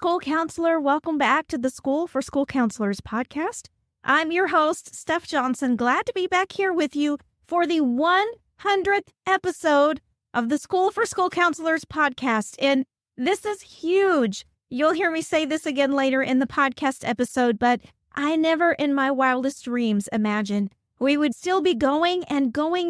school counselor. Welcome back to the School for School Counselors podcast. I'm your host, Steph Johnson. Glad to be back here with you for the 100th episode of the School for School Counselors podcast. And this is huge. You'll hear me say this again later in the podcast episode, but I never in my wildest dreams imagined we would still be going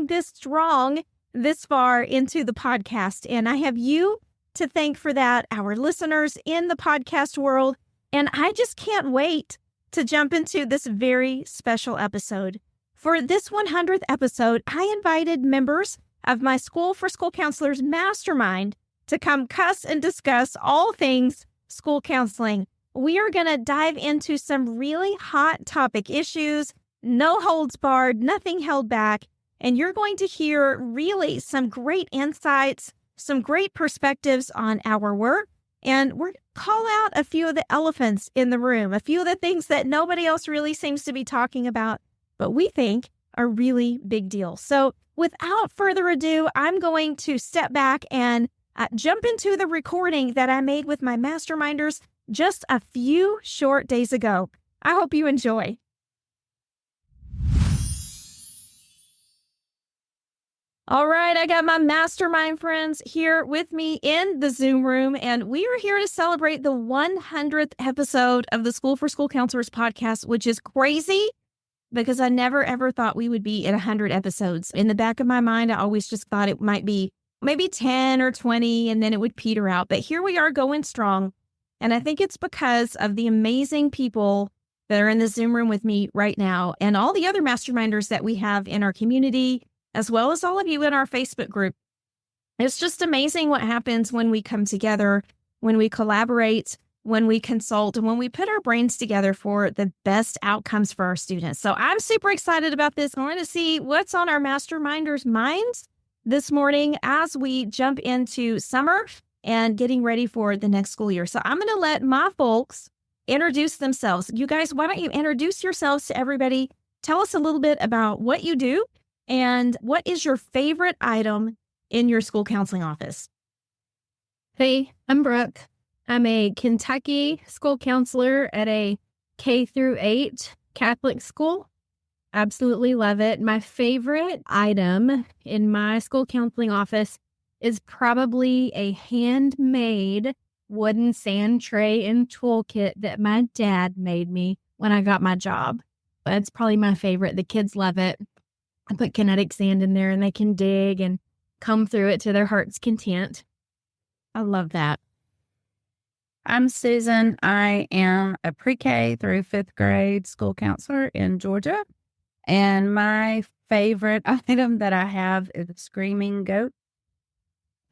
this strong this far into the podcast. And I have you to thank for that, our listeners in the podcast world. And I just can't wait to jump into this very special episode. For this 100th episode, I invited members of my School for School Counselors Mastermind to come cuss and discuss all things school counseling. We are going to dive into some really hot topic issues, no holds barred, nothing held back. And you're going to hear really some great insights, some great perspectives on our work. And we're going to call out a few of the elephants in the room, a few of the things that nobody else really seems to be talking about, but we think are really big deal. So without further ado, I'm going to step back and jump into the recording that I made with my masterminders just a few short days ago. I hope you enjoy. All right, I got my mastermind friends here with me in the Zoom room, and we are here to celebrate the 100th episode of the School for School Counselors podcast, which is crazy because I never, ever thought we would be at 100 episodes. In the back of my mind, I always just thought it might be maybe 10 or 20, and then it would peter out. But here we are going strong, and I think it's because of the amazing people that are in the Zoom room with me right now and all the other masterminders that we have in our community, as well as all of you in our Facebook group. It's just amazing what happens when we come together, when we collaborate, when we consult, and when we put our brains together for the best outcomes for our students. So I'm super excited about this. I want to see what's on our masterminders' minds this morning as we jump into summer and getting ready for the next school year. So I'm going to let my folks introduce themselves. You guys, why don't you introduce yourselves to everybody? Tell us a little bit about what you do. And what is your favorite item in your school counseling office? Hey, I'm Brooke. I'm a Kentucky school counselor at a K through 8 Catholic school. Absolutely love it. My favorite item in my school counseling office is probably a handmade wooden sand tray and toolkit that my dad made me when I got my job. That's probably my favorite. The kids love it. I put kinetic sand in there and they can dig and comb through it to their heart's content. I love that. I'm Susan. I am a pre-K through 5th grade school counselor in Georgia. And my favorite item that I have is a screaming goat.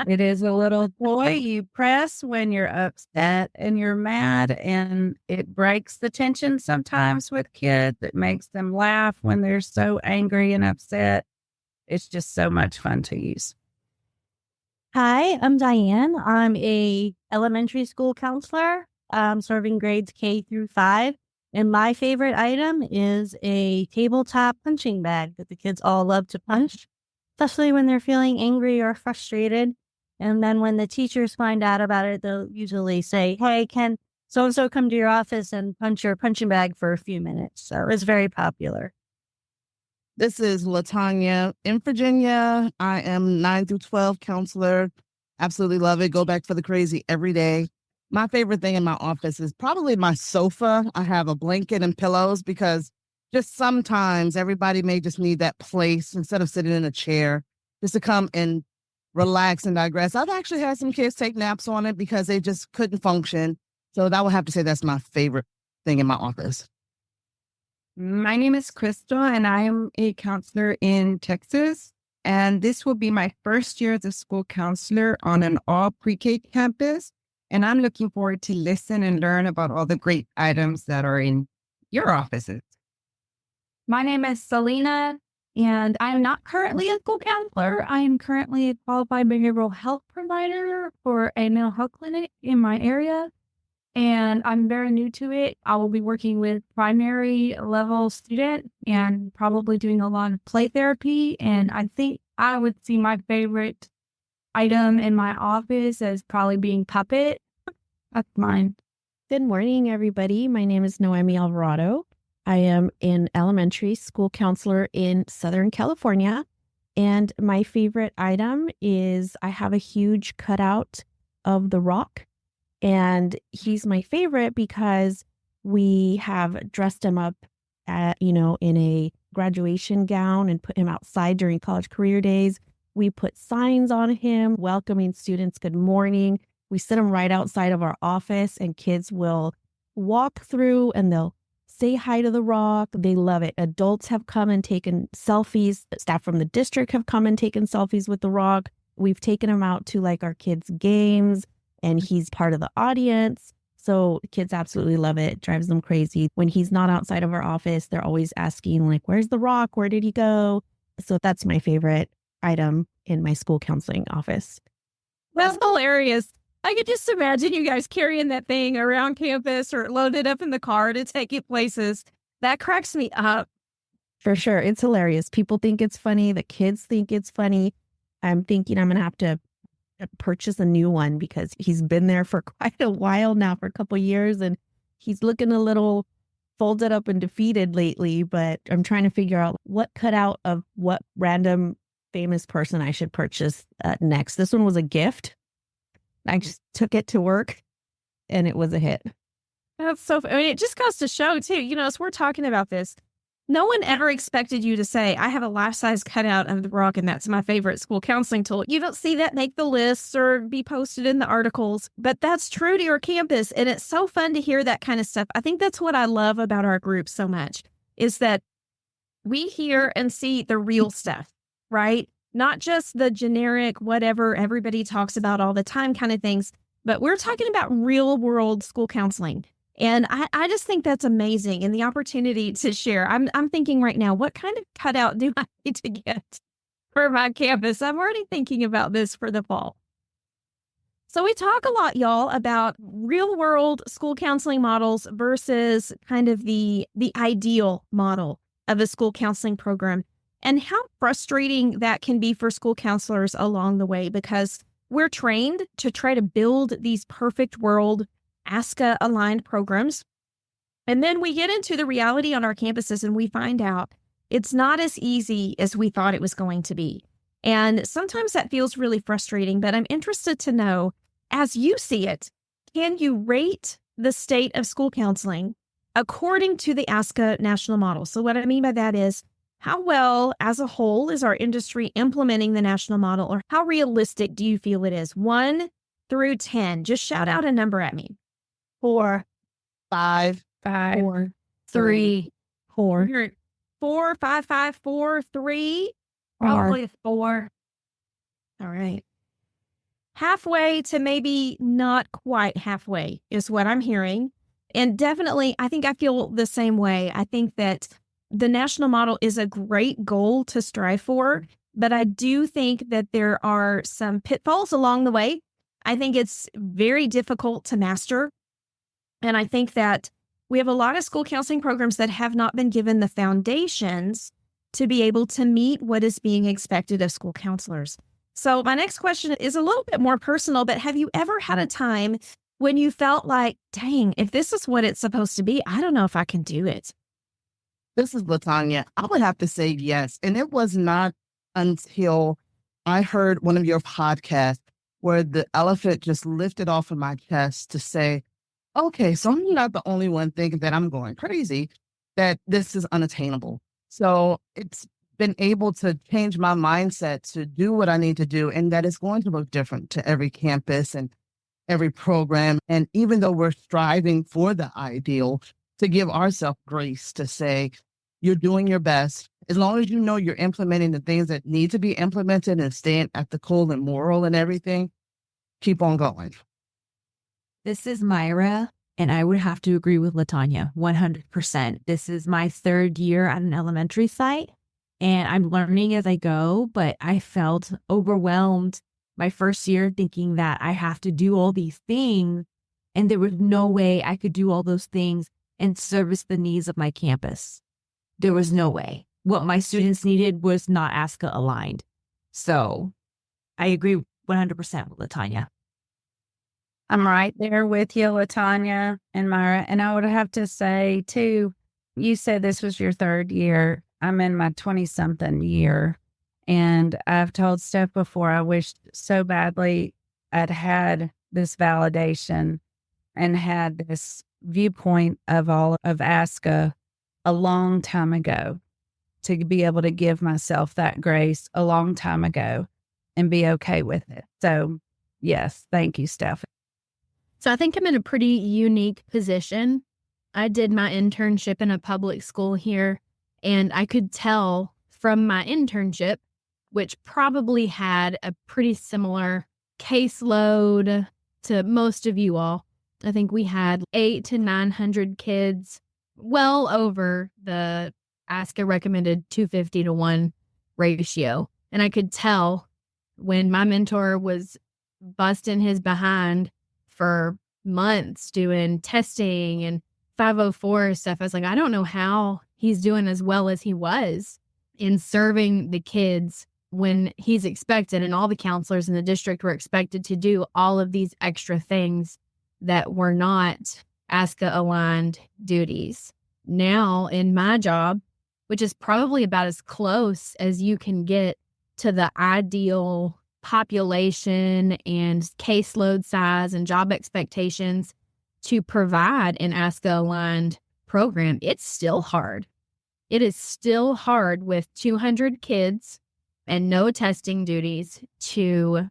It is a little toy you press when you're upset and you're mad, and it breaks the tension sometimes with kids. It makes them laugh when they're so angry and upset. It's just so much fun to use. Hi, I'm Diane. I'm a elementary school counselor, serving grades K through 5. And my favorite item is a tabletop punching bag that the kids all love to punch, especially when they're feeling angry or frustrated. And then when the teachers find out about it, they'll usually say, hey, can so-and-so come to your office and punch your punching bag for a few minutes? So it's very popular. This is LaTanya in Virginia. I am 9 through 12 counselor. Absolutely love it. Go back for the crazy every day. My favorite thing in my office is probably my sofa. I have a blanket and pillows because just sometimes everybody may just need that place instead of sitting in a chair just to come and relax and digress. I've actually had some kids take naps on it because they just couldn't function. So I would have to say that's my favorite thing in my office. My name is Crystal, and I am a counselor in Texas. And this will be my first year as a school counselor on an all pre-K campus. And I'm looking forward to listen and learn about all the great items that are in your offices. My name is Selena, and I'm not currently a school counselor. I am currently a qualified behavioral health provider for a mental health clinic in my area. And I'm very new to it. I will be working with primary level students and probably doing a lot of play therapy. And I think I would see my favorite item in my office as probably being Puppet. That's mine. Good morning, everybody. My name is Noemi Alvarado. I am an elementary school counselor in Southern California. And my favorite item is I have a huge cutout of The Rock. And he's my favorite because we have dressed him up in a graduation gown and put him outside during college career days. We put signs on him welcoming students good morning. We sit them right outside of our office, and kids will walk through and they'll say hi to The Rock. They love it. Adults have come and taken selfies. Staff from the district have come and taken selfies with The Rock. We've taken him out to like our kids' games, and he's part of the audience. So kids absolutely love it. It drives them crazy. When he's not outside of our office, they're always asking, like, where's The Rock? Where did he go? So that's my favorite item in my school counseling office. That's hilarious. I could just imagine you guys carrying that thing around campus or load it up in the car to take it places. That cracks me up. For sure. It's hilarious. People think it's funny. The kids think it's funny. I'm thinking I'm going to have to purchase a new one because he's been there for quite a while now, for a couple of years, and he's looking a little folded up and defeated lately. But I'm trying to figure out what cutout of what random famous person I should purchase next. This one was a gift. I just took it to work and it was a hit. That's so I mean, it just goes to show too, as we're talking about this, no one ever expected you to say, I have a life-size cutout of The Rock and that's my favorite school counseling tool. You don't see that make the lists or be posted in the articles, but that's true to your campus. And it's so fun to hear that kind of stuff. I think that's what I love about our group so much, is that we hear and see the real stuff, right? Not just the generic, whatever everybody talks about all the time kind of things, but we're talking about real world school counseling. And I just think that's amazing. And the opportunity to share. I'm thinking right now, what kind of cutout do I need to get for my campus? I'm already thinking about this for the fall. So we talk a lot, y'all, about real world school counseling models versus kind of the ideal model of a school counseling program, and how frustrating that can be for school counselors along the way, because we're trained to try to build these perfect world ASCA aligned programs. And then we get into the reality on our campuses and we find out it's not as easy as we thought it was going to be. And sometimes that feels really frustrating, but I'm interested to know, as you see it, can you rate the state of school counseling according to the ASCA national model? So what I mean by that is, how well as a whole is our industry implementing the national model, or how realistic do you feel it is? 1 through 10. Just shout out a number at me. 4, 5, 5, 4, 3, 4, You're at 4, 5, 5, 4, 3. Probably 4. All right. Halfway to maybe not quite halfway is what I'm hearing. And definitely, I think I feel the same way. I think that the national model is a great goal to strive for, but I do think that there are some pitfalls along the way. I think it's very difficult to master. And I think that we have a lot of school counseling programs that have not been given the foundations to be able to meet what is being expected of school counselors. So my next question is a little bit more personal, but have you ever had a time when you felt like, dang, if this is what it's supposed to be, I don't know if I can do it? This is Latanya. I would have to say yes. And it was not until I heard one of your podcasts where the elephant just lifted off of my chest to say, okay, so I'm not the only one thinking that I'm going crazy, that this is unattainable. So it's been able to change my mindset to do what I need to do, and that it's going to look different to every campus and every program. And even though we're striving for the ideal, to give ourselves grace to say, you're doing your best. As long as you know you're implementing the things that need to be implemented and staying ethical and moral and everything, keep on going. This is Myra, and I would have to agree with Latanya 100%. This is my 3rd year at an elementary site, and I'm learning as I go, but I felt overwhelmed my first year thinking that I have to do all these things, and there was no way I could do all those things and service the needs of my campus. There was no way. What my students needed was not ASCA aligned. So I agree 100% with Latanya. I'm right there with you, Latanya and Myra. And I would have to say, too, you said this was your third year. I'm in my 20-something year. And I've told Steph before, I wished so badly I'd had this validation and had this viewpoint of all of ASCA a long time ago, to be able to give myself that grace a long time ago and be okay with it. So, yes, thank you, Steph. So I think I'm in a pretty unique position. I did my internship in a public school here, and I could tell from my internship, which probably had a pretty similar caseload to most of you all. I think we had 800 to 900 kids, well over the ASCA recommended 250 to 1 ratio. And I could tell when my mentor was busting his behind for months doing testing and 504 stuff, I was like, I don't know how he's doing as well as he was in serving the kids when he's expected, and all the counselors in the district were expected to do all of these extra things that were not ASCA aligned duties. Now in my job, which is probably about as close as you can get to the ideal population and caseload size and job expectations to provide an ASCA aligned program, it's still hard. It is still hard with 200 kids and no testing duties to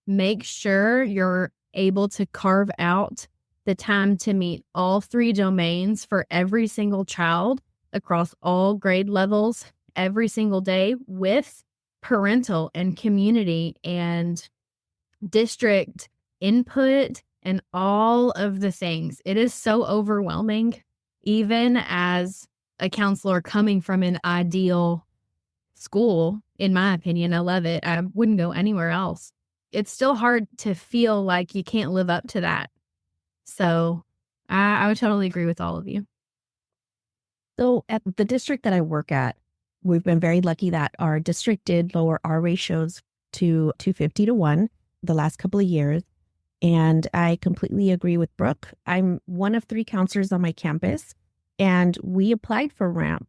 make sure you're able to carve out the time to meet all 3 domains for every single child across all grade levels every single day with parental and community and district input and all of the things. It is so overwhelming, even as a counselor coming from an ideal school, in my opinion. I love it. I wouldn't go anywhere else. It's still hard to feel like you can't live up to that. So I would totally agree with all of you. So at the district that I work at, we've been very lucky that our district did lower our ratios to 250 to 1 the last couple of years. And I completely agree with Brooke. I'm one of 3 counselors on my campus, and we applied for RAMP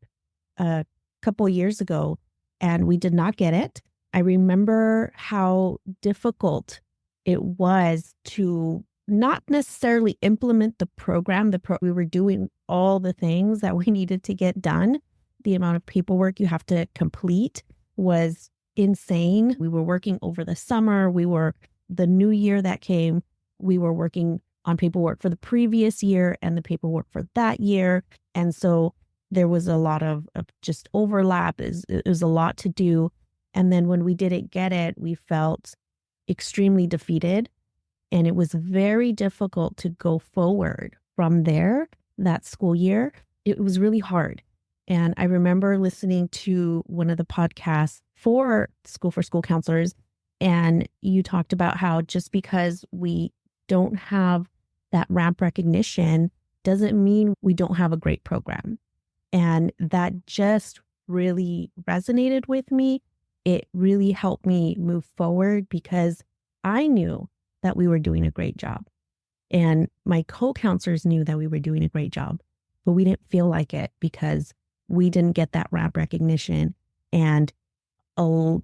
a couple of years ago, and we did not get it. I remember how difficult it was to not necessarily implement the program. We were doing all the things that we needed to get done. The amount of paperwork you have to complete was insane. We were working over the summer. The new year that came, we were working on paperwork for the previous year and the paperwork for that year. And so there was a lot of just overlap. It was a lot to do. And then when we didn't get it, we felt extremely defeated. And it was very difficult to go forward from there that school year. It was really hard. And I remember listening to one of the podcasts for School Counselors, and you talked about how just because we don't have that RAMP recognition doesn't mean we don't have a great program. And that just really resonated with me. It really helped me move forward because I knew that we were doing a great job. And my co-counselors knew that we were doing a great job, but we didn't feel like it because we didn't get that RAMP recognition. And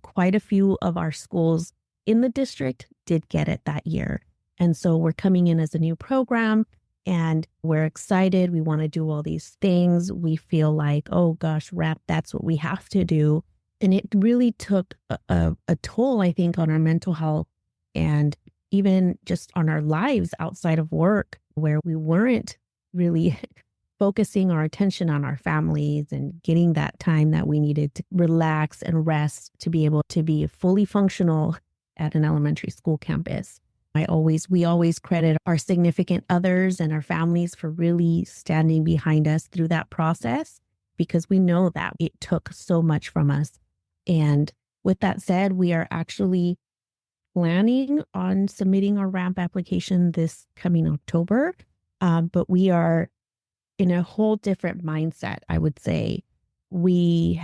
quite a few of our schools in the district did get it that year. And so we're coming in as a new program and we're excited. We want to do all these things. We feel like, oh gosh, RAMP, that's what we have to do. And it really took a toll, I think, on our mental health and even just on our lives outside of work, where we weren't really focusing our attention on our families and getting that time that we needed to relax and rest to be able to be fully functional at an elementary school campus. We always credit our significant others and our families for really standing behind us through that process, because we know that it took so much from us. And with that said, we are actually planning on submitting our RAMP application this coming October, but we are in a whole different mindset, I would say. We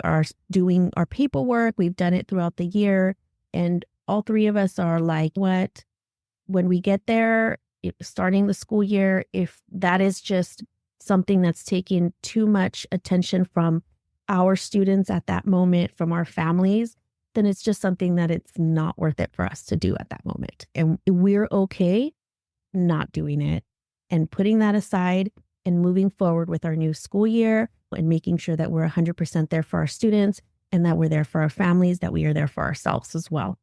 are doing our paperwork. We've done it throughout the year. And all 3 of us are like, what? when we get there, starting the school year, if that is just something that's taking too much attention from our students at that moment, from our families, then it's just something that it's not worth it for us to do at that moment. And we're okay not doing it and putting that aside and moving forward with our new school year and making sure that we're 100% there for our students and that we're there for our families, that we are there for ourselves as well.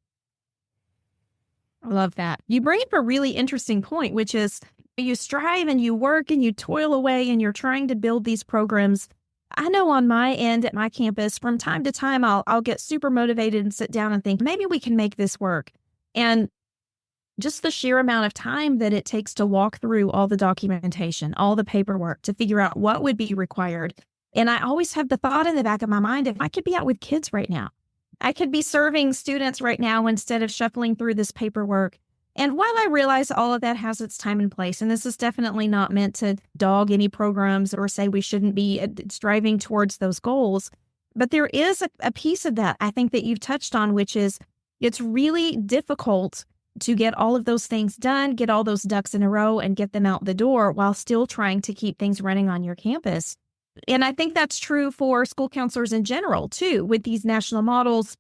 I love that. You bring up a really interesting point, which is you strive and you work and you toil away and you're trying to build these programs. I know on my end at my campus, from time to time, I'll get super motivated and sit down and think, maybe we can make this work. And just the sheer amount of time that it takes to walk through all the documentation, all the paperwork to figure out what would be required. And I always have the thought in the back of my mind, if I could be out with kids right now, I could be serving students right now instead of shuffling through this paperwork. And while I realize all of that has its time and place, and this is definitely not meant to dog any programs or say we shouldn't be striving towards those goals, but there is a piece of that I think that you've touched on, which is it's really difficult to get all of those things done, get all those ducks in a row and get them out the door while still trying to keep things running on your campus. And I think that's true for school counselors in general, too, with these national models.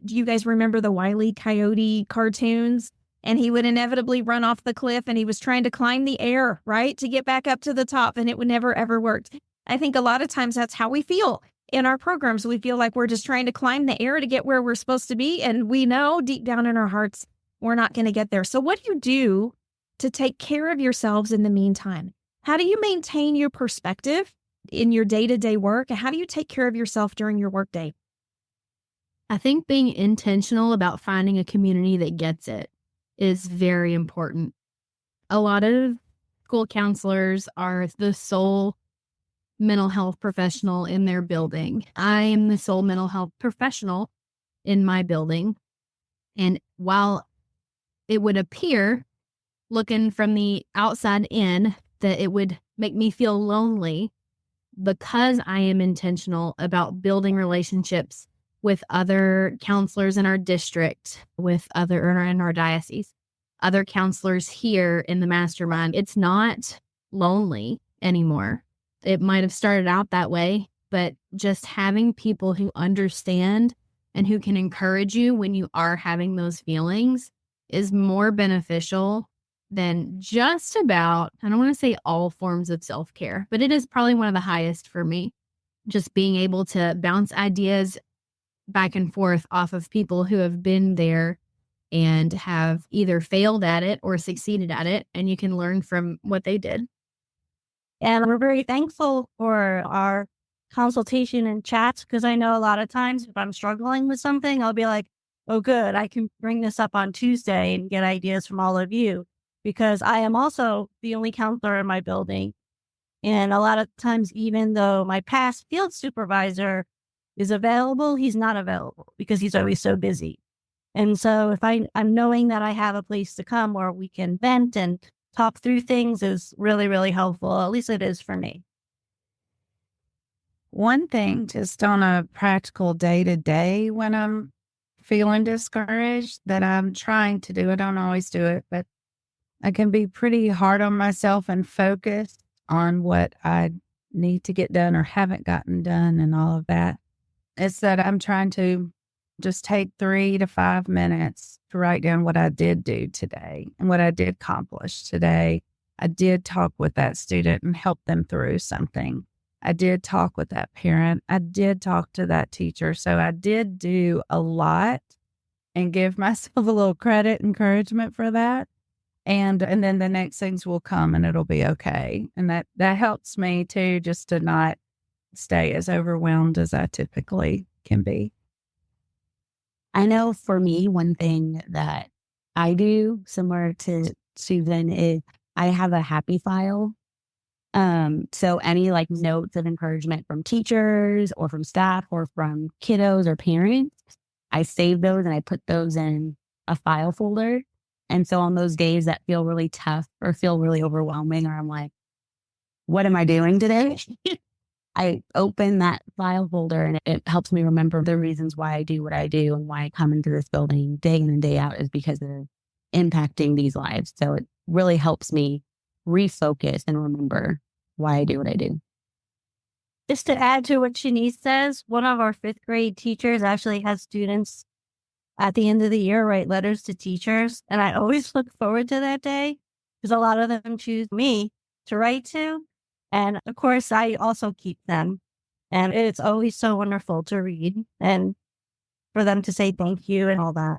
Do you guys remember the Wile E. Coyote cartoons? And he would inevitably run off the cliff and he was trying to climb the air, right, to get back up to the top, and it would never, ever work. I think a lot of times that's how we feel in our programs. We feel like we're just trying to climb the air to get where we're supposed to be. And we know deep down in our hearts, we're not going to get there. So what do you do to take care of yourselves in the meantime? How do you maintain your perspective in your day-to-day work? How do you take care of yourself during your workday? I think being intentional about finding a community that gets it is very important. A lot of school counselors are the sole mental health professional in their building. I am the sole mental health professional in my building. And while it would appear, looking from the outside in, that it would make me feel lonely, because I am intentional about building relationships with other counselors in our district, with other in our diocese, other counselors here in the mastermind, it's not lonely anymore. It might have started out that way, but just having people who understand and who can encourage you when you are having those feelings is more beneficial than just about, I don't want to say all forms of self-care, but it is probably one of the highest for me. Just being able to bounce ideas back and forth off of people who have been there and have either failed at it or succeeded at it, and you can learn from what they did. And we're very thankful for our consultation and chats, because I know a lot of times if I'm struggling with something, I'll be like, oh, good, I can bring this up on Tuesday and get ideas from all of you, because I am also the only counselor in my building. And a lot of times, even though my past field supervisor is available, he's not available because he's always so busy. And so if I'm knowing that I have a place to come where we can vent and talk through things is really, really helpful. At least it is for me. One thing, just on a practical day-to-day when I'm feeling discouraged, that I'm trying to do, I don't always do it, but I can be pretty hard on myself and focused on what I need to get done or haven't gotten done and all of that. It's that I'm trying to just take 3 to 5 minutes to write down what I did do today and what I did accomplish today. I did talk with that student and help them through something. I did talk with that parent. I did talk to that teacher. So I did do a lot and give myself a little credit, encouragement for that. And then the next things will come and it'll be okay. And that helps me too, just to not stay as overwhelmed as I typically can be. I know for me, one thing that I do similar to Susan is I have a happy file. So any like notes of encouragement from teachers or from staff or from kiddos or parents, I save those and I put those in a file folder. And so on those days that feel really tough or feel really overwhelming, or I'm like, what am I doing today? I open that file folder and it helps me remember the reasons why I do what I do and why I come into this building day in and day out is because of impacting these lives. So it really helps me refocus and remember why I do what I do. Just to add to what Shanice says, one of our fifth grade teachers actually has students at the end of the year write letters to teachers. And I always look forward to that day because a lot of them choose me to write to. And of course, I also keep them. And it's always so wonderful to read and for them to say thank you and all that.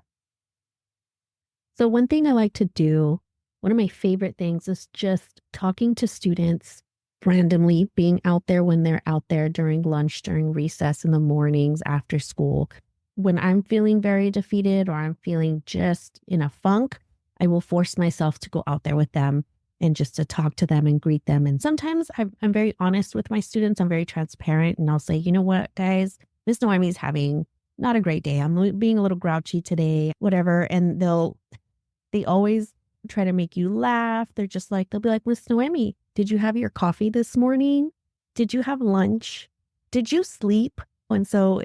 So one thing I like to do, one of my favorite things is just talking to students randomly, being out there when they're out there during lunch, during recess, in the mornings, after school. When I'm feeling very defeated or I'm feeling just in a funk, I will force myself to go out there with them and just to talk to them and greet them. And sometimes I'm very honest with my students. I'm very transparent, and I'll say, you know what, guys, Miss Noemi's having not a great day. I'm being a little grouchy today, whatever. And they always try to make you laugh. They'll be like, Miss Noemi, did you have your coffee this morning? Did you have lunch? Did you sleep? And so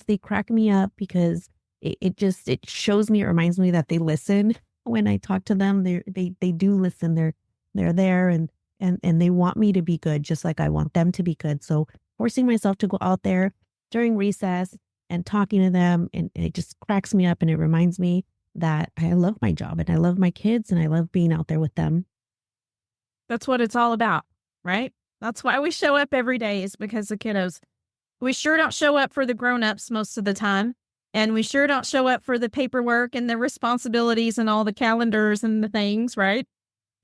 they crack me up because it shows me, it reminds me that they listen when I talk to them. They do listen. They're there and they want me to be good, just like I want them to be good. So forcing myself to go out there during recess and talking to them, and it just cracks me up, and it reminds me that I love my job and I love my kids and I love being out there with them. That's what it's all about, right? That's why we show up every day, is because the kiddos. We sure don't show up for the grown-ups most of the time. And we sure don't show up for the paperwork and the responsibilities and all the calendars and the things, right?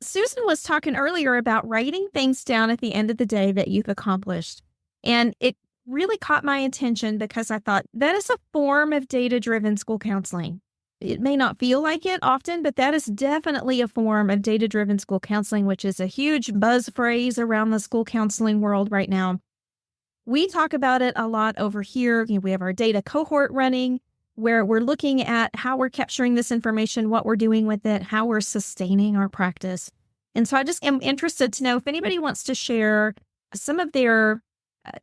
Susan was talking earlier about writing things down at the end of the day that you've accomplished. And it really caught my attention because I thought that is a form of data-driven school counseling. It may not feel like it often, but that is definitely a form of data-driven school counseling, which is a huge buzz phrase around the school counseling world right now. We talk about it a lot over here. We have our data cohort running where we're looking at how we're capturing this information, what we're doing with it, how we're sustaining our practice. And so I just am interested to know if anybody wants to share some of their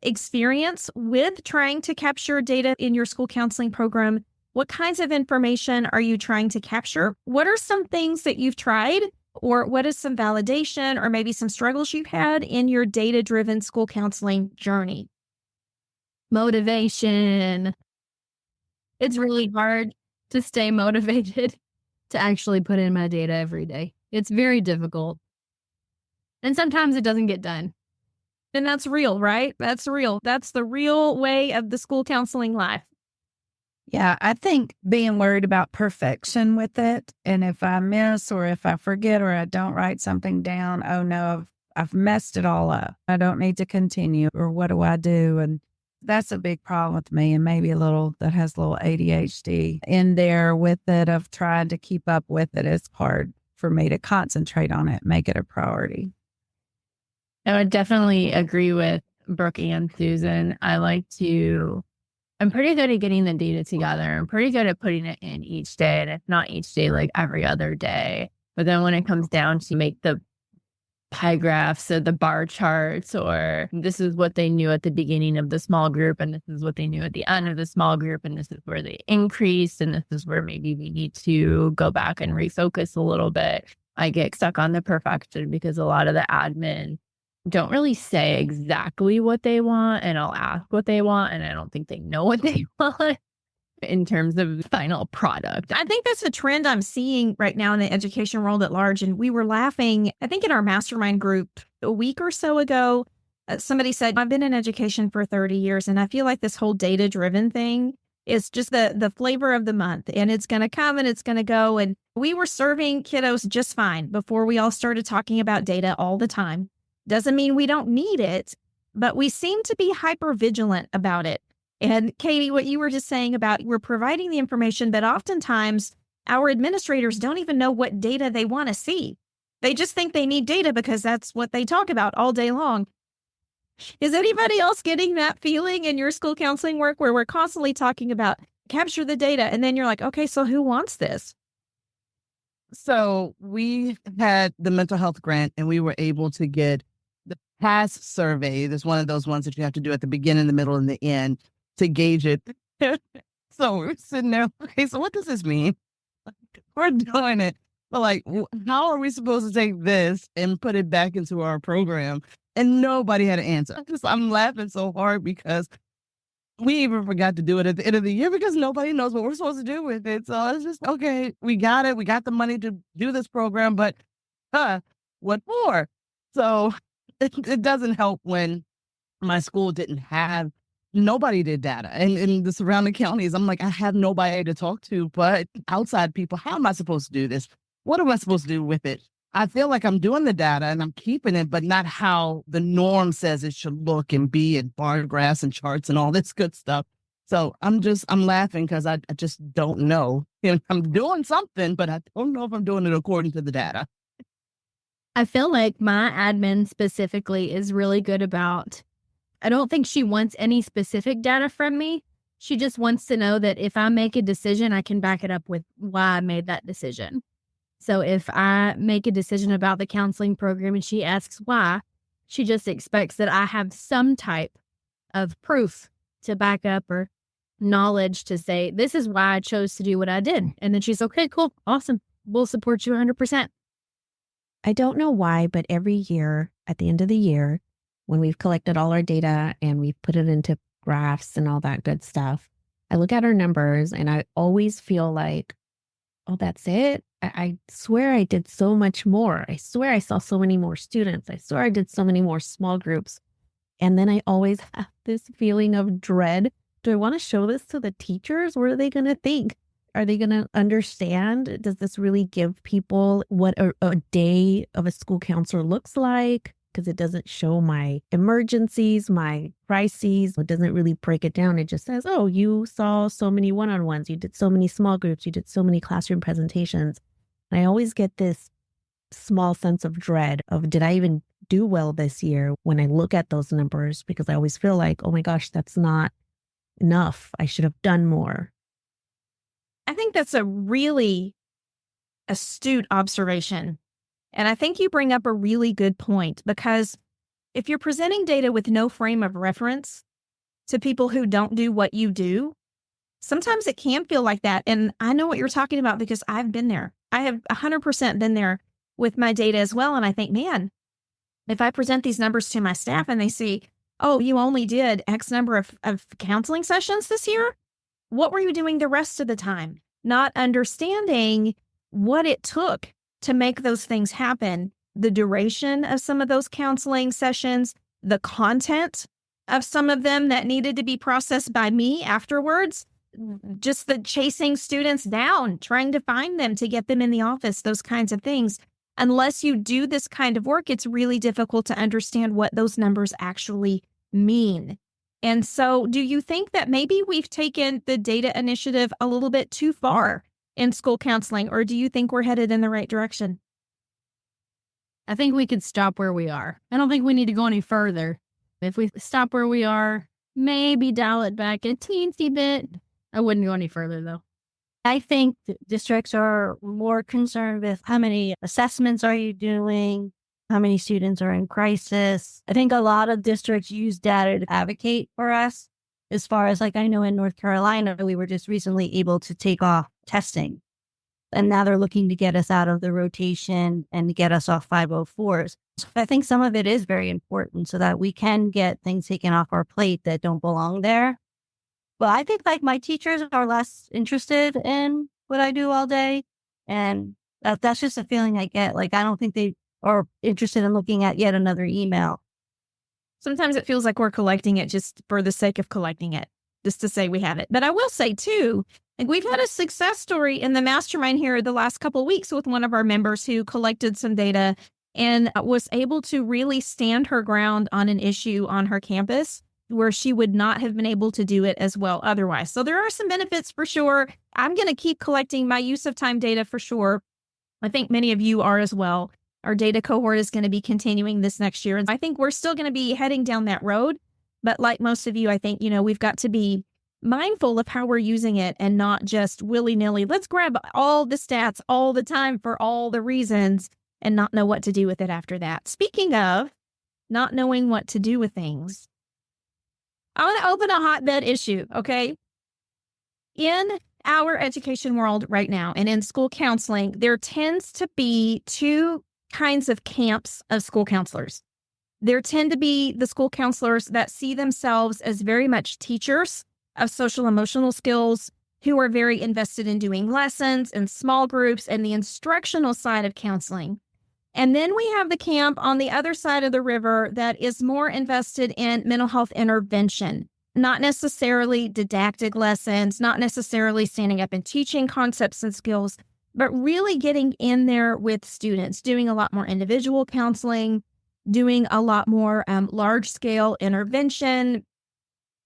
experience with trying to capture data in your school counseling program. What kinds of information are you trying to capture? What are some things that you've tried, or what is some validation or maybe some struggles you've had in your data-driven school counseling journey? Motivation. It's really hard to stay motivated to actually put in my data every day. It's very difficult. And sometimes it doesn't get done. And that's real, right? That's real. That's the real way of the school counseling life. Yeah, I think being worried about perfection with it. And if I miss or if I forget or I don't write something down, oh no, I've messed it all up. I don't need to continue, or what do I do? And that's a big problem with me, and maybe that has a little ADHD in there with it, of trying to keep up with it. It's hard for me to concentrate on it, make it a priority. I would definitely agree with Brooke and Susan. I'm pretty good at getting the data together. I'm pretty good at putting it in each day. And if not each day, like every other day. But then when it comes down to make the pie graphs or the bar charts, or this is what they knew at the beginning of the small group, and this is what they knew at the end of the small group, and this is where they increased, and this is where maybe we need to go back and refocus a little bit. I get stuck on the perfection because a lot of the admin don't really say exactly what they want, and I'll ask what they want, and I don't think they know what they want in terms of final product. I think that's a trend I'm seeing right now in the education world at large. And we were laughing, I think in our mastermind group a week or so ago, somebody said, I've been in education for 30 years, and I feel like this whole data-driven thing is just the flavor of the month, and it's going to come and it's going to go. And we were serving kiddos just fine before we all started talking about data all the time. Doesn't mean we don't need it, but we seem to be hyper vigilant about it. And Katie, what you were just saying about we're providing the information, but oftentimes our administrators don't even know what data they want to see. They just think they need data because that's what they talk about all day long. Is anybody else getting that feeling in your school counseling work where we're constantly talking about capture the data, and then you're like, okay, so who wants this? So we had the mental health grant, and we were able to get the PASS survey. There's one of those ones that you have to do at the beginning, the middle, and the end to gauge it. So we're sitting there, okay, so what does this mean? We're doing it. But like, how are we supposed to take this and put it back into our program? And nobody had an answer. I'm laughing so hard because we even forgot to do it at the end of the year because nobody knows what we're supposed to do with it. So it's just, okay, we got it. We got the money to do this program, but what for? So it doesn't help when my school didn't have, nobody did data. And in the surrounding counties, I'm like, I have nobody to talk to, but outside people, how am I supposed to do this? What am I supposed to do with it? I feel like I'm doing the data and I'm keeping it, but not how the norm says it should look and be, and bar graphs and charts and all this good stuff. So I'm laughing because I just don't know. I'm doing something, but I don't know if I'm doing it according to the data. I feel like my admin specifically is really good about, I don't think she wants any specific data from me. She just wants to know that if I make a decision, I can back it up with why I made that decision. So if I make a decision about the counseling program and she asks why, she just expects that I have some type of proof to back up or knowledge to say, this is why I chose to do what I did. And then she's okay, cool, awesome. We'll support you 100%. I don't know why, but every year at the end of the year, when we've collected all our data and we've put it into graphs and all that good stuff, I look at our numbers and I always feel like, oh, that's it. I swear I did so much more. I swear I saw so many more students. I swear I did so many more small groups. And then I always have this feeling of dread. Do I want to show this to the teachers? What are they going to think? Are they going to understand? Does this really give people what a day of a school counselor looks like? Because it doesn't show my emergencies, my crises. It doesn't really break it down. It just says, oh, you saw so many one-on-ones. You did so many small groups. You did so many classroom presentations. And I always get this small sense of dread of, did I even do well this year when I look at those numbers? Because I always feel like, oh my gosh, that's not enough. I should have done more. I think that's a really astute observation. And I think you bring up a really good point, because if you're presenting data with no frame of reference to people who don't do what you do, sometimes it can feel like that. And I know what you're talking about because I've been there. I have 100% been there with my data as well. And I think, man, if I present these numbers to my staff and they see, oh, you only did X number of counseling sessions this year, what were you doing the rest of the time? Not understanding what it took to make those things happen, the duration of some of those counseling sessions, the content of some of them that needed to be processed by me afterwards, just the chasing students down, trying to find them to get them in the office, those kinds of things. Unless you do this kind of work, it's really difficult to understand what those numbers actually mean. And so do you think that maybe we've taken the data initiative a little bit too far in school counseling, or do you think we're headed in the right direction? I think we could stop where we are. I don't think we need to go any further. If we stop where we are, maybe dial it back a teensy bit. I wouldn't go any further, though. I think districts are more concerned with how many assessments are you doing, how many students are in crisis. I think a lot of districts use data to advocate for us. As far as, like, I know in North Carolina, we were just recently able to take off testing. And now they're looking to get us out of the rotation and to get us off 504s. So I think some of it is very important so that we can get things taken off our plate that don't belong there. But I think, like, my teachers are less interested in what I do all day. And that's just a feeling I get. Like, I don't think they are interested in looking at yet another email. Sometimes it feels like we're collecting it just for the sake of collecting it, just to say we have it. But I will say, too, like, we've had a success story in the mastermind here the last couple of weeks with one of our members who collected some data and was able to really stand her ground on an issue on her campus where she would not have been able to do it as well otherwise. So there are some benefits for sure. I'm going to keep collecting my use of time data for sure. I think many of you are as well. Our data cohort is going to be continuing this next year. And I think we're still going to be heading down that road. But like most of you, I think, we've got to be mindful of how we're using it and not just willy-nilly. Let's grab all the stats all the time for all the reasons and not know what to do with it after that. Speaking of not knowing what to do with things, I want to open a hotbed issue, okay? In our education world right now and in school counseling, there tends to be two kinds of camps of school counselors. There tend to be the school counselors that see themselves as very much teachers of social emotional skills who are very invested in doing lessons and small groups and the instructional side of counseling. And then we have the camp on the other side of the river that is more invested in mental health intervention, not necessarily didactic lessons, not necessarily standing up and teaching concepts and skills, but really getting in there with students, doing a lot more individual counseling, doing a lot more large scale intervention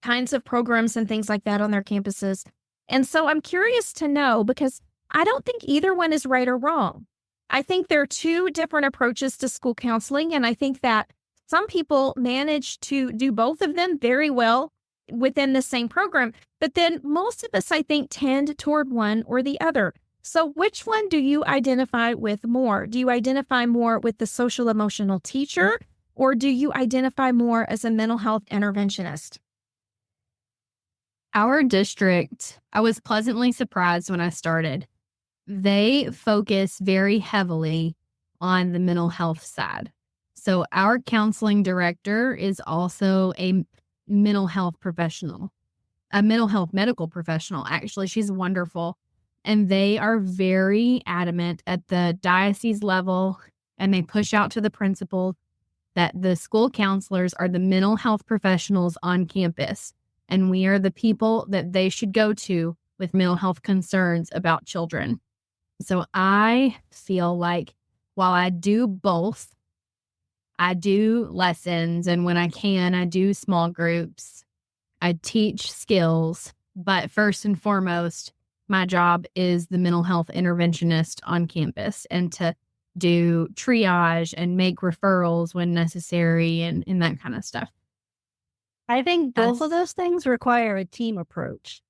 kinds of programs and things like that on their campuses. And so I'm curious to know, because I don't think either one is right or wrong. I think there are two different approaches to school counseling. And I think that some people manage to do both of them very well within the same program. But then most of us, I think, tend toward one or the other. So which one do you identify with more? Do you identify more with the social emotional teacher, or do you identify more as a mental health interventionist? Our district, I was pleasantly surprised when I started. They focus very heavily on the mental health side. So our counseling director is also a mental health professional, a mental health medical professional. Actually, she's wonderful. And they are very adamant at the diocese level, and they push out to the principal that the school counselors are the mental health professionals on campus. And we are the people that they should go to with mental health concerns about children. So I feel like while I do both, I do lessons, and when I can, I do small groups. I teach skills, but first and foremost, my job is the mental health interventionist on campus, and to do triage and make referrals when necessary and that kind of stuff. I think both of those things require a team approach.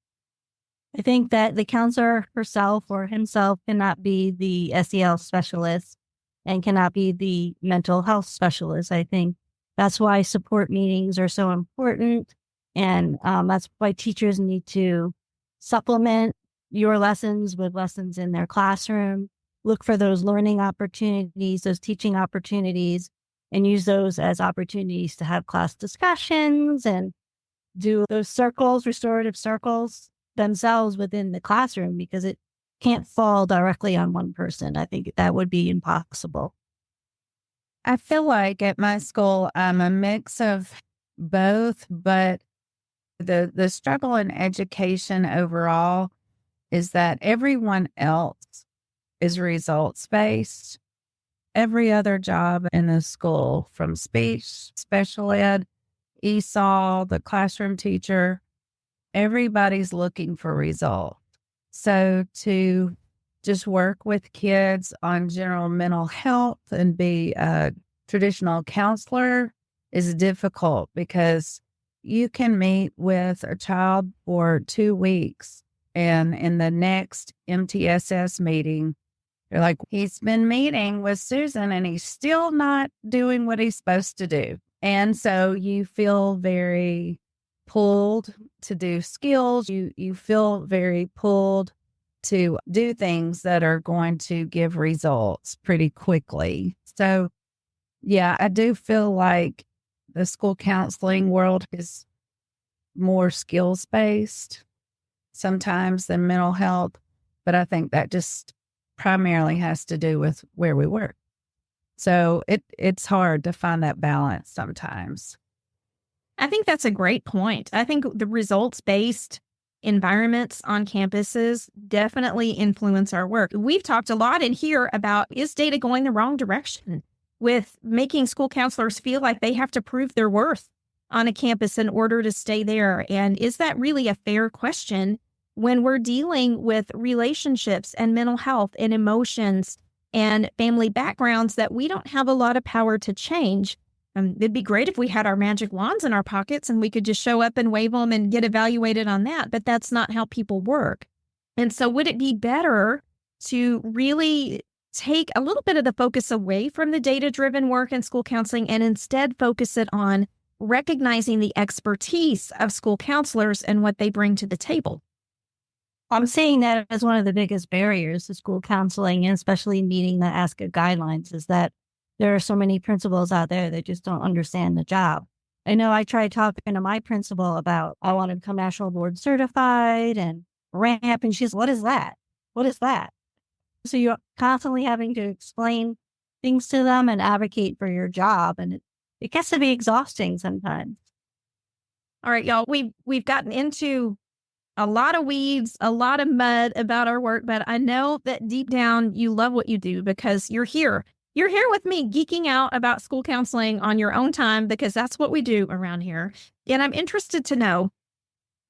I think that the counselor herself or himself cannot be the SEL specialist and cannot be the mental health specialist. I think that's why support meetings are so important. And that's why teachers need to supplement your lessons with lessons in their classroom, look for those learning opportunities, those teaching opportunities, and use those as opportunities to have class discussions and do those circles, restorative circles themselves within the classroom, because it can't fall directly on one person. I think that would be impossible. I feel like at my school, I'm a mix of both, but the struggle in education overall is that everyone else is results based. Every other job in the school, from speech, special ed, ESOL, the classroom teacher, everybody's looking for results. So to just work with kids on general mental health and be a traditional counselor is difficult, because you can meet with a child for 2 weeks, and in the next MTSS meeting, you're like, he's been meeting with Susan and he's still not doing what he's supposed to do. And so you feel very pulled to do skills. You feel very pulled to do things that are going to give results pretty quickly. So, yeah, I do feel like the school counseling world is more skills based sometimes than mental health. But I think that just primarily has to do with where we work. So it's hard to find that balance sometimes. I think that's a great point. I think the results-based environments on campuses definitely influence our work. We've talked a lot in here about, is data going the wrong direction with making school counselors feel like they have to prove their worth on a campus in order to stay there? And is that really a fair question when we're dealing with relationships and mental health and emotions and family backgrounds that we don't have a lot of power to change? It'd be great if we had our magic wands in our pockets and we could just show up and wave them and get evaluated on that, but that's not how people work. And so would it be better to really take a little bit of the focus away from the data-driven work in school counseling and instead focus it on recognizing the expertise of school counselors and what they bring to the table? I'm seeing that as one of the biggest barriers to school counseling, and especially meeting the ASCA guidelines, is that there are so many principals out there that just don't understand the job. I know I tried talking to my principal about I want to become national board certified and ramp, and she's, what is that? What is that? So you're constantly having to explain things to them and advocate for your job, and it gets to be exhausting sometimes. All right, y'all, we've gotten into a lot of weeds, a lot of mud about our work, but I know that deep down you love what you do because you're here. You're here with me geeking out about school counseling on your own time because that's what we do around here. And I'm interested to know,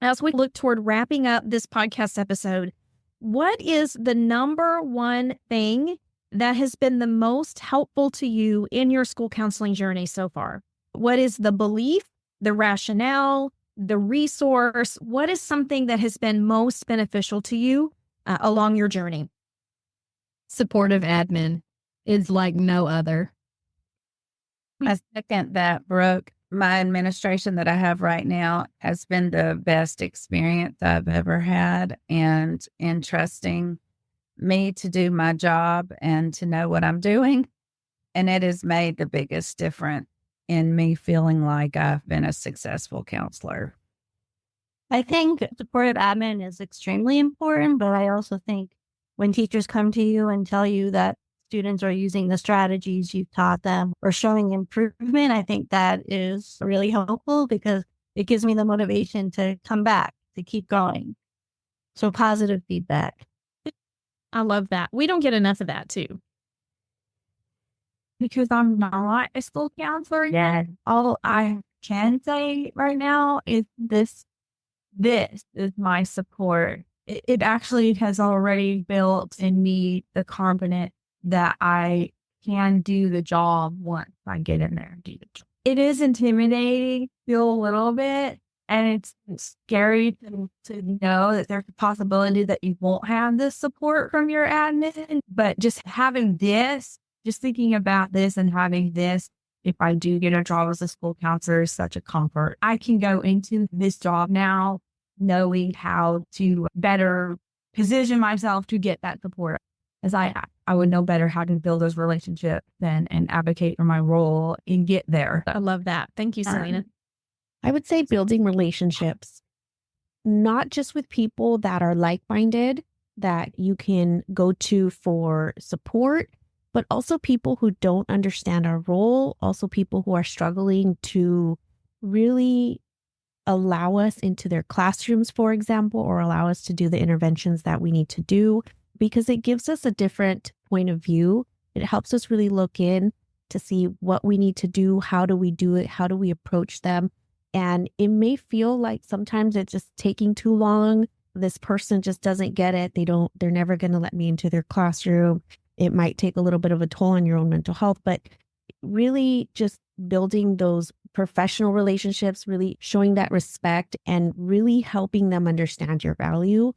as we look toward wrapping up this podcast episode, what is the number one thing that has been the most helpful to you in your school counseling journey so far? What is the belief, the rationale, the resource? What is something that has been most beneficial to you along your journey? Supportive admin is like no other. I second that, Brooke. My administration that I have right now has been the best experience I've ever had, and in trusting me to do my job and to know what I'm doing. And it has made the biggest difference in me feeling like I've been a successful counselor. I think supportive admin is extremely important, but I also think when teachers come to you and tell you that students are using the strategies you've taught them or showing improvement, I think that is really helpful because it gives me the motivation to come back, to keep going. So positive feedback. I love that. We don't get enough of that too. Because I'm not a school counselor yet. All I can say right now is this is my support. It actually has already built in me the confidence that I can do the job once I get in there and do the job. It is intimidating, feel a little bit, and it's scary to know that there's a possibility that you won't have this support from your admin. But just having this, just thinking about this and having this, if I do get a job as a school counselor, is such a comfort. I can go into this job now knowing how to better position myself to get that support, as I would know better how to build those relationships and advocate for my role and get there. I love that. Thank you, Selena. I would say building relationships, not just with people that are like-minded that you can go to for support, but also people who don't understand our role, also people who are struggling to really allow us into their classrooms, for example, or allow us to do the interventions that we need to do, because it gives us a different point of view. It helps us really look in to see what we need to do. How do we do it? How do we approach them? And it may feel like sometimes it's just taking too long. This person just doesn't get it. They're never going to let me into their classroom. It might take a little bit of a toll on your own mental health, but really just building those professional relationships, really showing that respect and really helping them understand your value,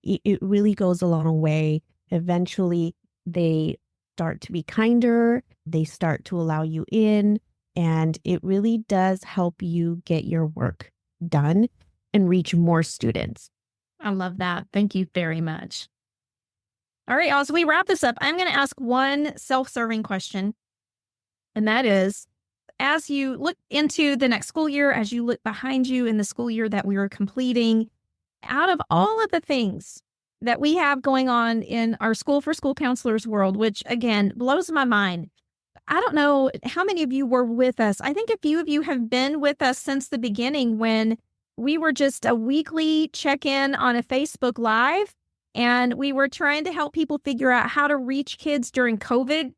it really goes a long way. Eventually, they start to be kinder. They start to allow you in, and it really does help you get your work done and reach more students. I love that. Thank you very much. All right, y'all, as we wrap this up, I'm going to ask one self-serving question. And that is, as you look into the next school year, as you look behind you in the school year that we are completing, out of all of the things that we have going on in our School for School Counselors world, which again blows my mind. I don't know how many of you were with us. I think a few of you have been with us since the beginning when we were just a weekly check-in on a Facebook Live, and we were trying to help people figure out how to reach kids during COVID.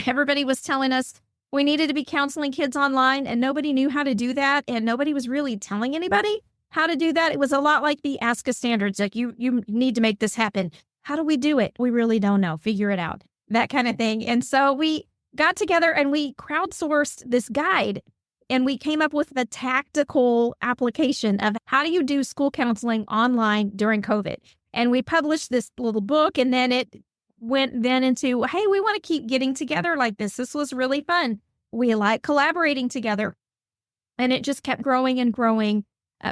Everybody was telling us we needed to be counseling kids online, and nobody knew how to do that, and nobody was really telling anybody how to do that. It was a lot like the ASCA standards, like you need to make this happen. How do we do it? We really don't know. Figure it out, that kind of thing. And so we got together and we crowdsourced this guide, and we came up with the tactical application of how do you do school counseling online during COVID. And we published this little book, and then it went then into, hey, we want to keep getting together like this. This was really fun. We like collaborating together. And it just kept growing and growing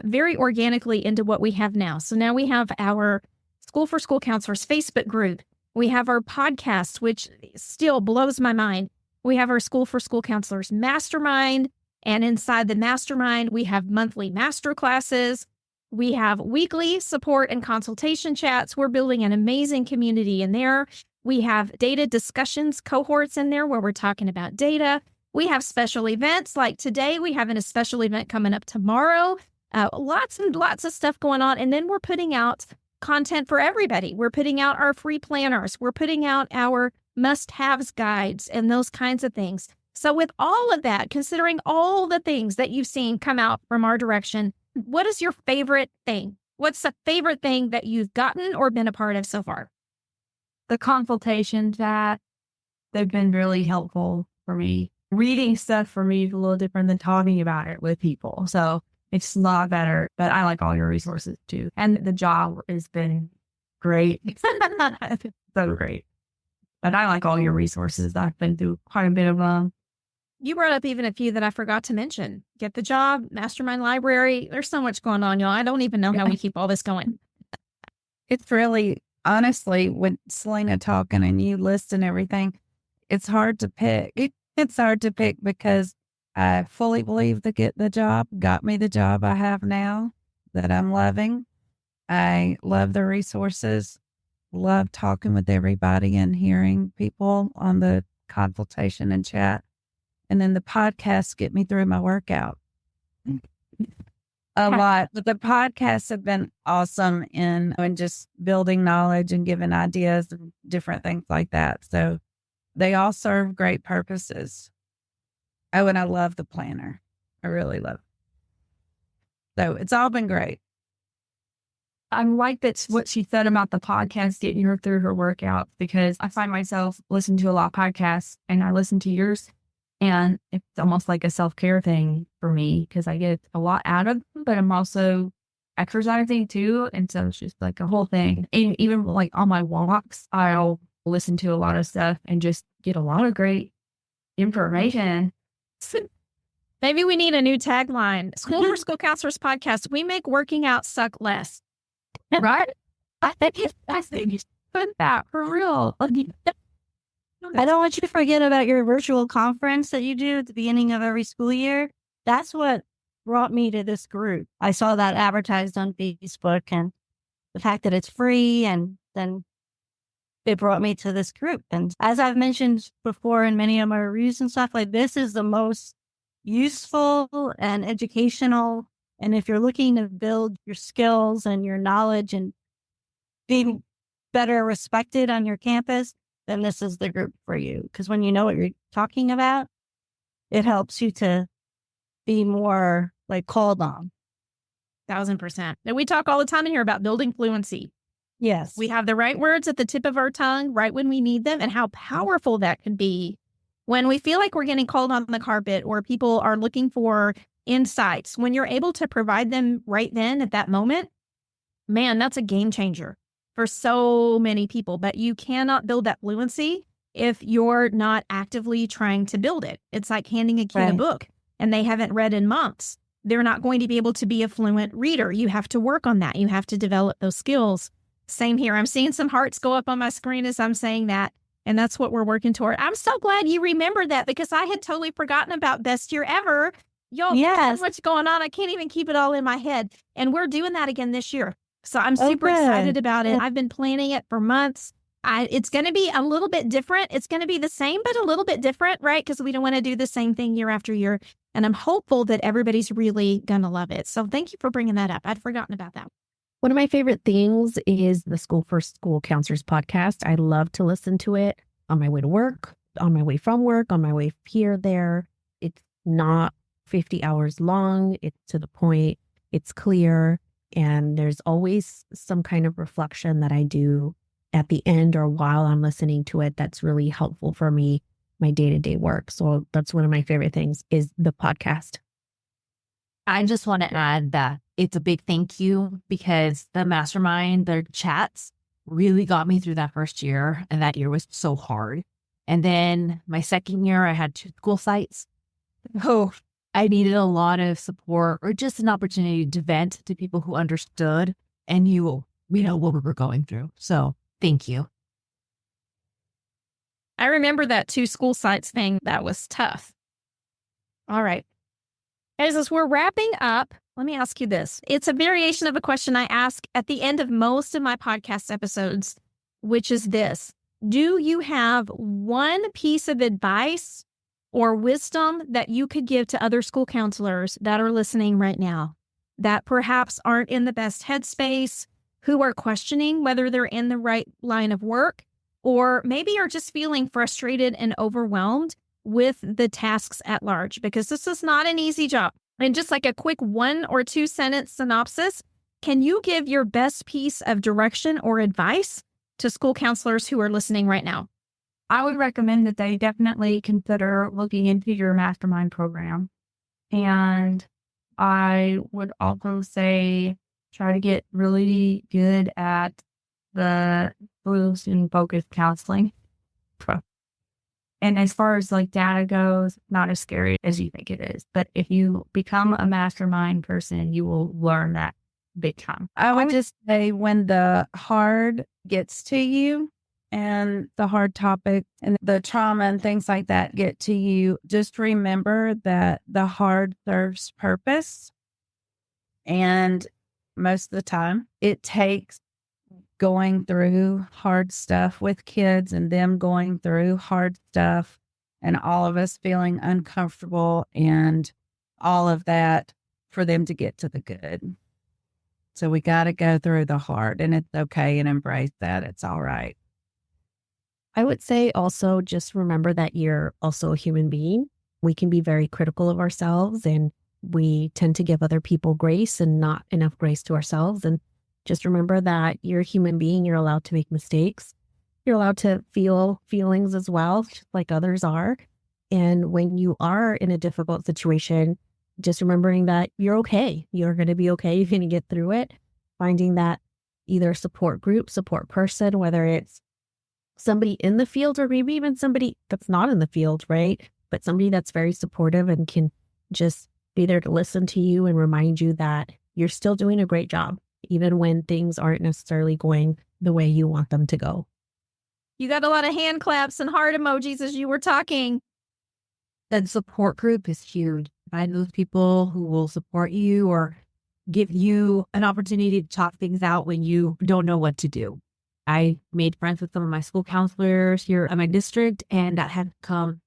very organically into what we have now. So now we have our School for School Counselors Facebook group. We have our podcast, which still blows my mind. We have our School for School Counselors mastermind. And inside the mastermind, we have monthly master classes. We have weekly support and consultation chats. We're building an amazing community in there. We have data discussions cohorts in there where we're talking about data. We have special events like today. We have a special event coming up tomorrow. Lots and lots of stuff going on. And then we're putting out content for everybody. We're putting out our free planners. We're putting out our must-haves guides and those kinds of things. So with all of that, considering all the things that you've seen come out from our direction, what is your favorite thing? What's the favorite thing that you've gotten or been a part of so far? The consultation chat, they've been really helpful for me. Reading stuff for me is a little different than talking about it with people. So it's a lot better, but I like all your resources too. And the job has been great. So great. But I like all your resources. I've been through quite a bit of them. You brought up even a few that I forgot to mention. Get the Job, Mastermind Library. There's so much going on, y'all. I don't even know how we keep all this going. It's really, honestly, with Selena talking and you listing everything, it's hard to pick. It's hard to pick because I fully believe that Get the Job got me the job I have now that I'm loving. I love the resources, love talking with everybody and hearing people on the consultation and chat. And then the podcasts get me through my workout a lot. But the podcasts have been awesome in just building knowledge and giving ideas and different things like that. So they all serve great purposes. Oh, and I love the planner. I really love it. So it's all been great. I like that's what she said about the podcast getting her through her workout, because I find myself listening to a lot of podcasts and I listen to yours. And it's almost like a self-care thing for me because I get a lot out of them, but I'm also exercising too. And so it's just like a whole thing. And even like on my walks, I'll listen to a lot of stuff and just get a lot of great information. Maybe we need a new tagline. School for School Counselors podcast. We make working out suck less. Right? I think you put that for real. I don't want you to forget about your virtual conference that you do at the beginning of every school year. That's what brought me to this group. I saw that advertised on Facebook and the fact that it's free, and then it brought me to this group. And as I've mentioned before in many of my reviews and stuff, like this is the most useful and educational. And if you're looking to build your skills and your knowledge and being better respected on your campus, then this is the group for you. Because when you know what you're talking about, it helps you to be more like called on. 1,000%. And we talk all the time in here about building fluency. Yes. We have the right words at the tip of our tongue right when we need them, and how powerful that can be when we feel like we're getting called on the carpet or people are looking for insights. When you're able to provide them right then at that moment, man, that's a game changer for so many people. But you cannot build that fluency if you're not actively trying to build it. It's like handing a kid a book and they haven't read in months. They're not going to be able to be a fluent reader. You have to work on that. You have to develop those skills. Same here. I'm seeing some hearts go up on my screen as I'm saying that. And that's what we're working toward. I'm so glad you remembered that because I had totally forgotten about Best Year Ever. Y'all, so much going on. I can't even keep it all in my head. And we're doing that again this year. So I'm super excited about it. I've been planning it for months. It's going to be a little bit different. It's going to be the same, but a little bit different, right? Because we don't want to do the same thing year after year. And I'm hopeful that everybody's really going to love it. So thank you for bringing that up. I'd forgotten about that. One of my favorite things is the School for School Counselors podcast. I love to listen to it on my way to work, on my way from work, on my way here, there. It's not 50 hours long. It's to the point. It's clear. And there's always some kind of reflection that I do at the end or while I'm listening to it that's really helpful for me, my day-to-day work. So that's one of my favorite things is the podcast. I just want to add that it's a big thank you because the mastermind, their chats really got me through that first year. And that year was so hard. And then my second year, I had 2 school sites. Oh, I needed a lot of support or just an opportunity to vent to people who understood and you what we were going through. So thank you. I remember that 2 school sites thing. That was tough. All right. As we're wrapping up, let me ask you this. It's a variation of a question I ask at the end of most of my podcast episodes, which is this. Do you have one piece of advice or wisdom that you could give to other school counselors that are listening right now that perhaps aren't in the best headspace, who are questioning whether they're in the right line of work, or maybe are just feeling frustrated and overwhelmed with the tasks at large? Because this is not an easy job. And just like a quick 1 or 2 sentence synopsis, can you give your best piece of direction or advice to school counselors who are listening right now? I would recommend that they definitely consider looking into your mastermind program. And I would also say try to get really good at the solution focused counseling. And as far as like data goes, not as scary as you think it is. But if you become a mastermind person, you will learn that big time. I would just say when the hard gets to you and the hard topic and the trauma and things like that get to you, just remember that the hard serves purpose. And most of the time, it takes going through hard stuff with kids and them going through hard stuff and all of us feeling uncomfortable and all of that for them to get to the good. So we got to go through the hard, and it's okay, and embrace that. It's all right. I would say also just remember that you're also a human being. We can be very critical of ourselves, and we tend to give other people grace and not enough grace to ourselves. And just remember that you're a human being. You're allowed to make mistakes. You're allowed to feel feelings as well, just like others are. And when you are in a difficult situation, just remembering that you're okay. You're going to be okay. You're going to get through it. Finding that either support group, support person, whether it's somebody in the field or maybe even somebody that's not in the field, right? But somebody that's very supportive and can just be there to listen to you and remind you that you're still doing a great job, even when things aren't necessarily going the way you want them to go. You got a lot of hand claps and heart emojis as you were talking. That support group is huge. Find those people who will support you or give you an opportunity to talk things out when you don't know what to do. I made friends with some of my school counselors here at my district, and that has become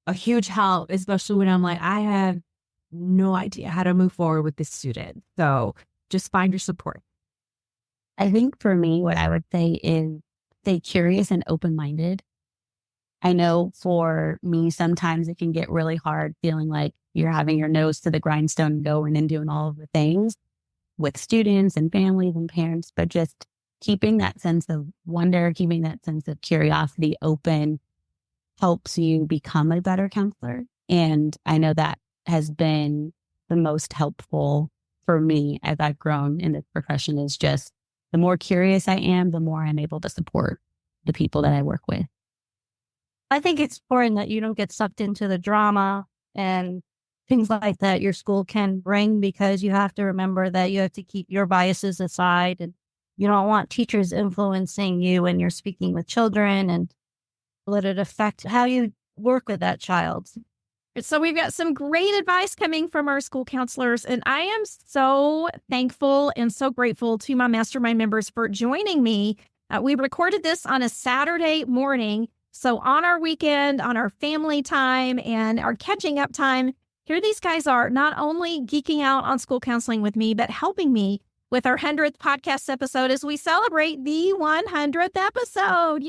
a huge help, especially when I'm like, I have no idea how to move forward with this student. So just find your support. I think for me, what I would say is stay curious and open-minded. I know for me, sometimes it can get really hard feeling like you're having your nose to the grindstone going and doing all of the things with students and families and parents, but just keeping that sense of wonder, keeping that sense of curiosity open helps you become a better counselor. And I know that has been the most helpful for me as I've grown in this profession, is just the more curious I am, the more I'm able to support the people that I work with. I think it's important that you don't get sucked into the drama and things like that your school can bring, because you have to remember that you have to keep your biases aside, and you don't want teachers influencing you when you're speaking with children and let it affect how you work with that child. So we've got some great advice coming from our school counselors, and I am so thankful and so grateful to my mastermind members for joining me. We recorded this on a Saturday morning. So on our weekend, on our family time and our catching up time, here these guys are not only geeking out on school counseling with me, but helping me with our 100th podcast episode as we celebrate the 100th episode.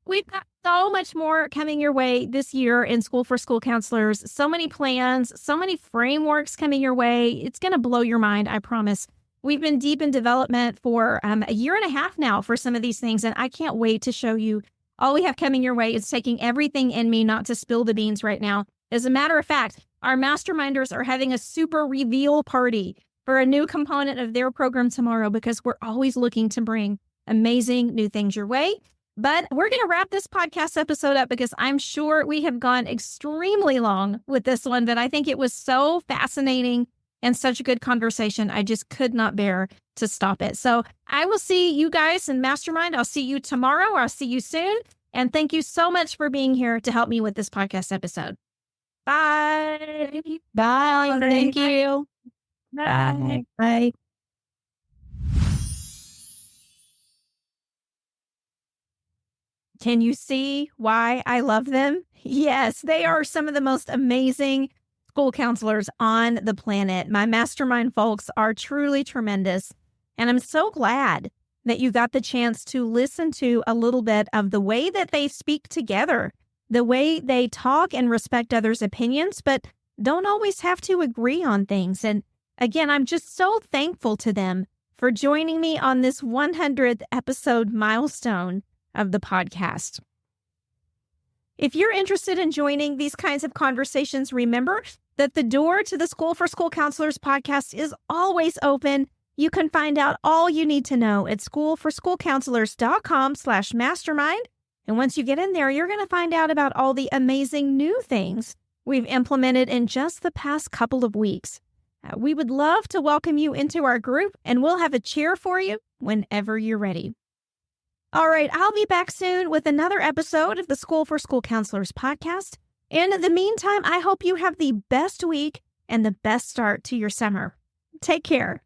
We've got so much more coming your way this year in School for School Counselors. So many plans, so many frameworks coming your way. It's going to blow your mind, I promise. We've been deep in development for a year and a half now for some of these things, and I can't wait to show you. All we have coming your way is taking everything in me not to spill the beans right now. As a matter of fact, our masterminders are having a super reveal party for a new component of their program tomorrow, because we're always looking to bring amazing new things your way. But we're going to wrap this podcast episode up, because I'm sure we have gone extremely long with this one, but I think it was so fascinating and such a good conversation. I just could not bear to stop it. So I will see you guys in Mastermind. I'll see you tomorrow, or I'll see you soon. And thank you so much for being here to help me with this podcast episode. Bye. Bye. Thank you. Bye. Bye. Can you see why I love them? Yes, they are some of the most amazing school counselors on the planet. My mastermind folks are truly tremendous. And I'm so glad that you got the chance to listen to a little bit of the way that they speak together, the way they talk and respect others' opinions, but don't always have to agree on things. And again, I'm just so thankful to them for joining me on this 100th episode milestone of the podcast. If you're interested in joining these kinds of conversations, remember that the door to the School for School Counselors podcast is always open. You can find out all you need to know at schoolforschoolcounselors.com/mastermind. And once you get in there, you're going to find out about all the amazing new things we've implemented in just the past couple of weeks. We would love to welcome you into our group, and we'll have a chair for you whenever you're ready. All right, I'll be back soon with another episode of the School for School Counselors podcast. And in the meantime, I hope you have the best week and the best start to your summer. Take care.